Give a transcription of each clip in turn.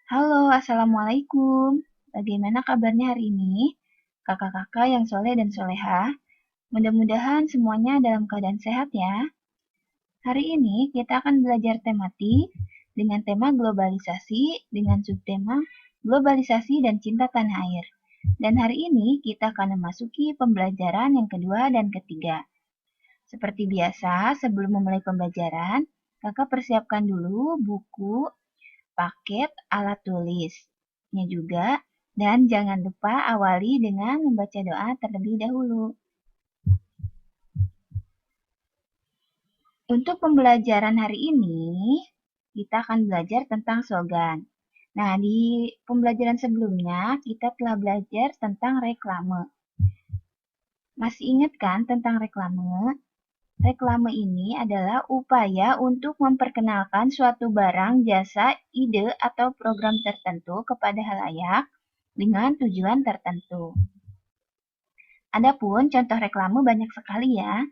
Halo, Assalamualaikum. Bagaimana kabarnya hari ini? Kakak-kakak yang soleh dan soleha, mudah-mudahan semuanya dalam keadaan sehat ya. Hari ini kita akan belajar tematik dengan tema globalisasi dengan subtema globalisasi dan cinta tanah air. Dan hari ini kita akan memasuki pembelajaran yang kedua dan ketiga. Seperti biasa, sebelum memulai pembelajaran, kakak persiapkan dulu buku, paket alat tulisnya juga, dan jangan lupa awali dengan membaca doa terlebih dahulu. Untuk pembelajaran hari ini, kita akan belajar tentang slogan. Nah, di pembelajaran sebelumnya, kita telah belajar tentang reklame. Masih ingat kan tentang reklame? Reklame ini adalah upaya untuk memperkenalkan suatu barang, jasa, ide, atau program tertentu kepada halayak dengan tujuan tertentu. Adapun contoh reklame banyak sekali ya.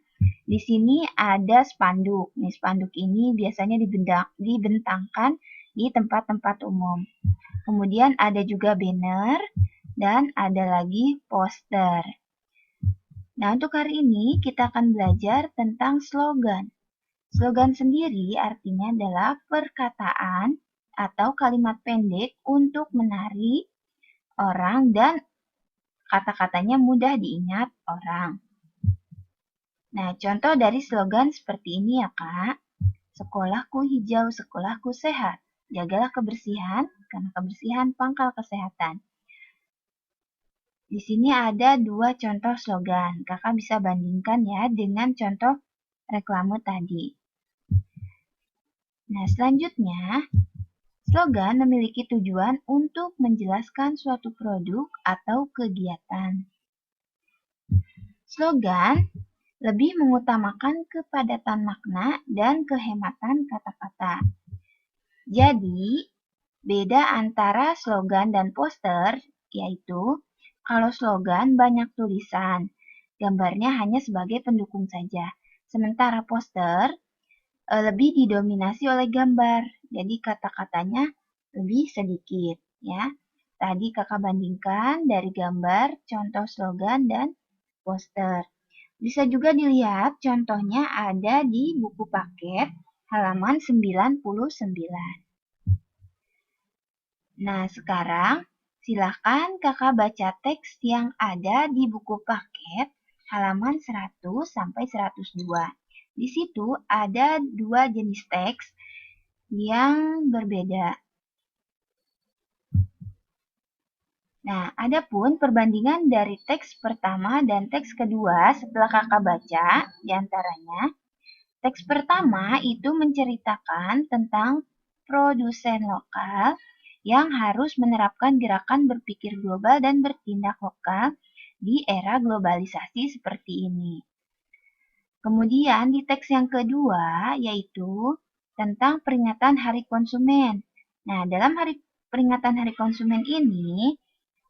Di sini ada spanduk. Nih, spanduk ini biasanya dibentangkan di tempat-tempat umum. Kemudian ada juga banner dan ada lagi poster. Nah, untuk hari ini kita akan belajar tentang slogan. Slogan sendiri artinya adalah perkataan atau kalimat pendek untuk menarik orang dan kata-katanya mudah diingat orang. Nah, contoh dari slogan seperti ini ya, Kak. Sekolahku hijau, sekolahku sehat. Jagalah kebersihan, karena kebersihan pangkal kesehatan. Di sini ada dua contoh slogan. Kakak bisa bandingkan ya dengan contoh reklame tadi. Nah, selanjutnya, slogan memiliki tujuan untuk menjelaskan suatu produk atau kegiatan. Slogan lebih mengutamakan kepadatan makna dan kehematan kata-kata. Jadi, beda antara slogan dan poster, yaitu kalau slogan banyak tulisan, gambarnya hanya sebagai pendukung saja. Sementara poster lebih didominasi oleh gambar, jadi kata-katanya lebih sedikit ya. Tadi kakak bandingkan dari gambar, contoh slogan, dan poster. Bisa juga dilihat contohnya ada di buku paket halaman 99. Nah, sekarang silakan kakak baca teks yang ada di buku paket halaman 100 sampai 102. Di situ ada dua jenis teks yang berbeda. Nah, adapun perbandingan dari teks pertama dan teks kedua setelah kakak baca, diantaranya, teks pertama itu menceritakan tentang produsen lokal yang harus menerapkan gerakan berpikir global dan bertindak lokal di era globalisasi seperti ini. Kemudian di teks yang kedua yaitu tentang peringatan Hari Konsumen. Nah, dalam peringatan Hari Konsumen ini,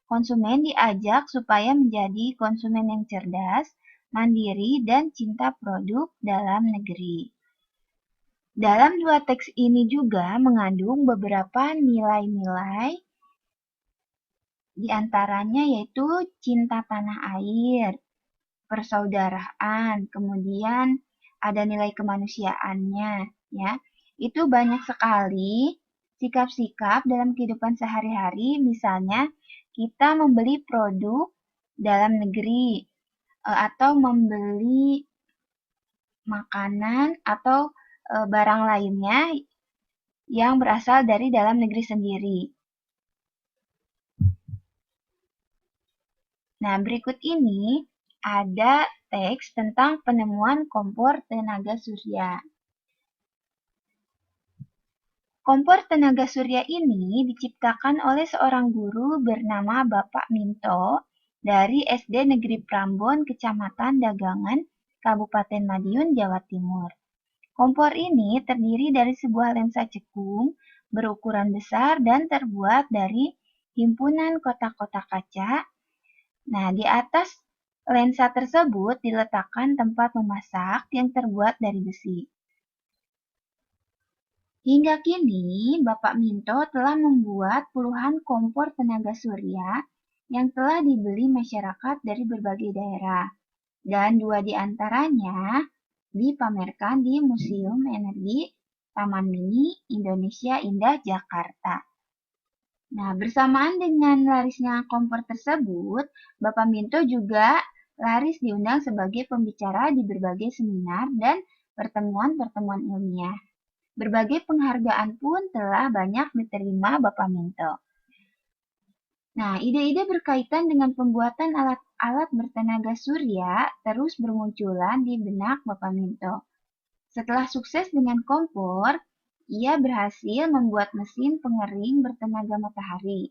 konsumen diajak supaya menjadi konsumen yang cerdas, mandiri, dan cinta produk dalam negeri. Dalam dua teks ini juga mengandung beberapa nilai-nilai, di antaranya yaitu cinta tanah air, persaudaraan, kemudian ada nilai kemanusiaannya, ya. Itu banyak sekali sikap-sikap dalam kehidupan sehari-hari, misalnya kita membeli produk dalam negeri atau membeli makanan atau barang lainnya yang berasal dari dalam negeri sendiri. Nah, berikut ini ada teks tentang penemuan kompor tenaga surya. Kompor tenaga surya ini diciptakan oleh seorang guru bernama Bapak Minto dari SD Negeri Prambon, Kecamatan Dagangan, Kabupaten Madiun, Jawa Timur. Kompor ini terdiri dari sebuah lensa cekung berukuran besar dan terbuat dari himpunan kotak-kotak kaca. Nah, di atas lensa tersebut diletakkan tempat memasak yang terbuat dari besi. Hingga kini, Bapak Minto telah membuat puluhan kompor tenaga surya yang telah dibeli masyarakat dari berbagai daerah, dan 2 di antaranya dipamerkan di Museum Energi Taman Mini Indonesia Indah Jakarta. Nah, bersamaan dengan larisnya kompor tersebut, Bapak Minto juga laris diundang sebagai pembicara di berbagai seminar dan pertemuan-pertemuan ilmiah. Berbagai penghargaan pun telah banyak diterima Bapak Minto. Nah, ide-ide berkaitan dengan pembuatan alat-alat bertenaga surya terus bermunculan di benak Bapak Minto. Setelah sukses dengan kompor, ia berhasil membuat mesin pengering bertenaga matahari.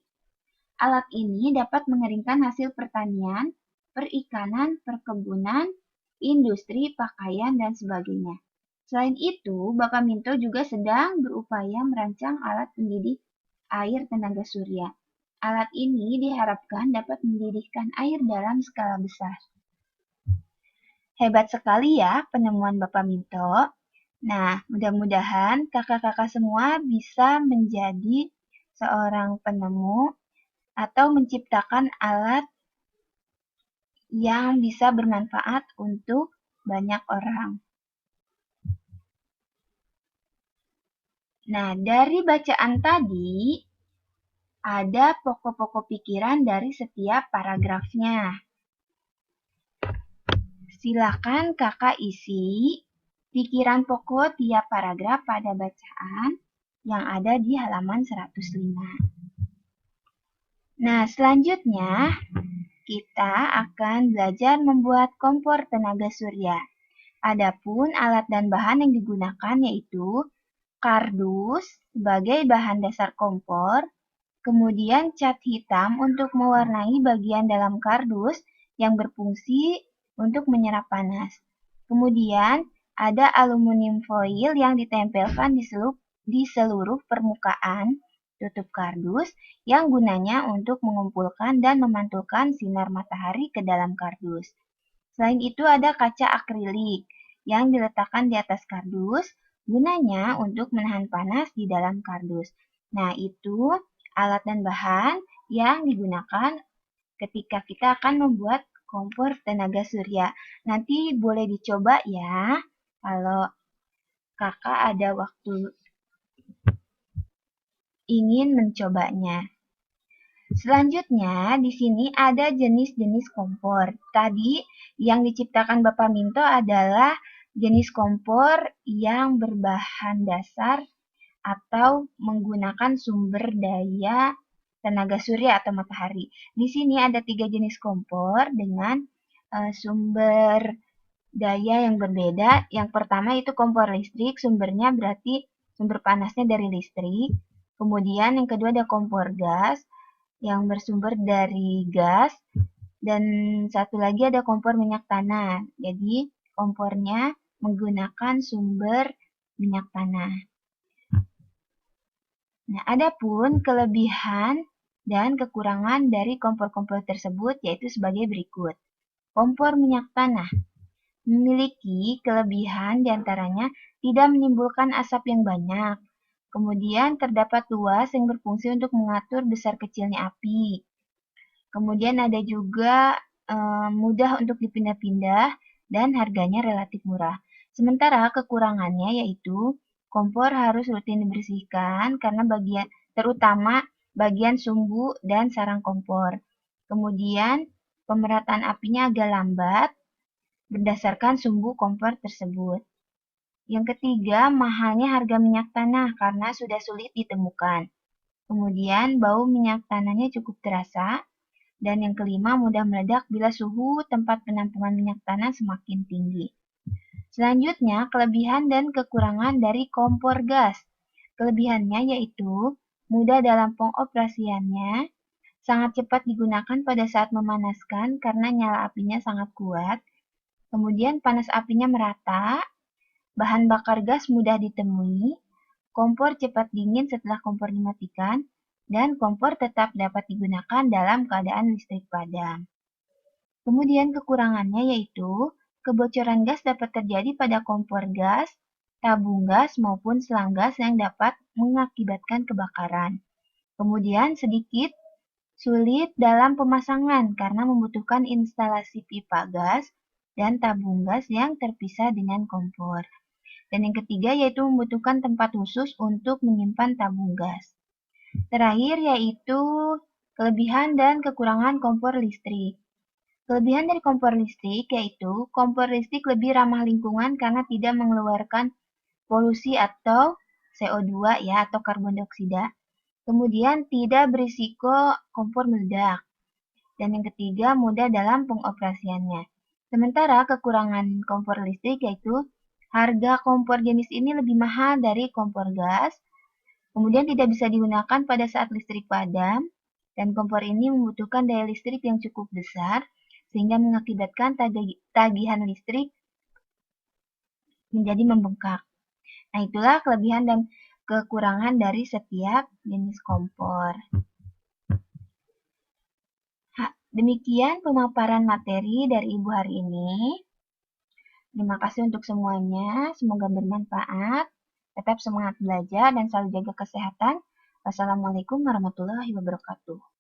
Alat ini dapat mengeringkan hasil pertanian, perikanan, perkebunan, industri, pakaian, dan sebagainya. Selain itu, Bapak Minto juga sedang berupaya merancang alat pendidih air tenaga surya. Alat ini diharapkan dapat mendidihkan air dalam skala besar. Hebat sekali ya penemuan Bapak Minto. Nah, mudah-mudahan kakak-kakak semua bisa menjadi seorang penemu atau menciptakan alat yang bisa bermanfaat untuk banyak orang. Nah, dari bacaan tadi, ada pokok-pokok pikiran dari setiap paragrafnya. Silakan kakak isi pikiran pokok tiap paragraf pada bacaan yang ada di halaman 105. Nah, selanjutnya kita akan belajar membuat kompor tenaga surya. Adapun alat dan bahan yang digunakan yaitu kardus sebagai bahan dasar kompor, kemudian cat hitam untuk mewarnai bagian dalam kardus yang berfungsi untuk menyerap panas. Kemudian ada aluminium foil yang ditempelkan di seluruh permukaan tutup kardus yang gunanya untuk mengumpulkan dan memantulkan sinar matahari ke dalam kardus. Selain itu ada kaca akrilik yang diletakkan di atas kardus, gunanya untuk menahan panas di dalam kardus. Nah, itu alat dan bahan yang digunakan ketika kita akan membuat kompor tenaga surya. Nanti boleh dicoba ya, kalau kakak ada waktu ingin mencobanya. Selanjutnya, di sini ada jenis-jenis kompor. Tadi yang diciptakan Bapak Minto adalah jenis kompor yang berbahan dasar atau menggunakan sumber daya tenaga surya atau matahari. Di sini ada 3 jenis kompor dengan sumber daya yang berbeda. Yang pertama itu kompor listrik, sumbernya berarti sumber panasnya dari listrik. Kemudian yang kedua ada kompor gas yang bersumber dari gas. Dan satu lagi ada kompor minyak tanah. Jadi kompornya menggunakan sumber minyak tanah. Nah, adapun kelebihan dan kekurangan dari kompor-kompor tersebut yaitu sebagai berikut. Kompor minyak tanah memiliki kelebihan diantaranya tidak menimbulkan asap yang banyak. Kemudian terdapat tuas yang berfungsi untuk mengatur besar kecilnya api. Kemudian ada juga mudah untuk dipindah-pindah dan harganya relatif murah. Sementara kekurangannya yaitu kompor harus rutin dibersihkan karena terutama bagian sumbu dan sarang kompor. Kemudian pemerataan apinya agak lambat berdasarkan sumbu kompor tersebut. Yang ketiga, mahalnya harga minyak tanah karena sudah sulit ditemukan. Kemudian bau minyak tanahnya cukup terasa. Dan yang kelima, mudah meledak bila suhu tempat penampungan minyak tanah semakin tinggi. Selanjutnya, kelebihan dan kekurangan dari kompor gas. Kelebihannya yaitu mudah dalam pengoperasiannya, sangat cepat digunakan pada saat memanaskan karena nyala apinya sangat kuat. Kemudian panas apinya merata, bahan bakar gas mudah ditemui, kompor cepat dingin setelah kompor dimatikan, dan kompor tetap dapat digunakan dalam keadaan listrik padam. Kemudian kekurangannya yaitu kebocoran gas dapat terjadi pada kompor gas tabung gas maupun selang gas yang dapat mengakibatkan kebakaran. Kemudian sedikit sulit dalam pemasangan karena membutuhkan instalasi pipa gas dan tabung gas yang terpisah dengan kompor. Dan yang ketiga yaitu membutuhkan tempat khusus untuk menyimpan tabung gas. Terakhir yaitu kelebihan dan kekurangan kompor listrik. Kelebihan dari kompor listrik yaitu kompor listrik lebih ramah lingkungan karena tidak mengeluarkan polusi atau CO2 ya atau karbon dioksida. Kemudian tidak berisiko kompor meledak. Dan yang ketiga mudah dalam pengoperasiannya. Sementara kekurangan kompor listrik yaitu harga kompor jenis ini lebih mahal dari kompor gas. Kemudian tidak bisa digunakan pada saat listrik padam, dan kompor ini membutuhkan daya listrik yang cukup besar, sehingga mengakibatkan tagihan listrik menjadi membengkak. Nah, itulah kelebihan dan kekurangan dari setiap jenis kompor. Demikian pemaparan materi dari Ibu hari ini. Terima kasih untuk semuanya, semoga bermanfaat. Tetap semangat belajar dan selalu jaga kesehatan. Wassalamualaikum warahmatullahi wabarakatuh.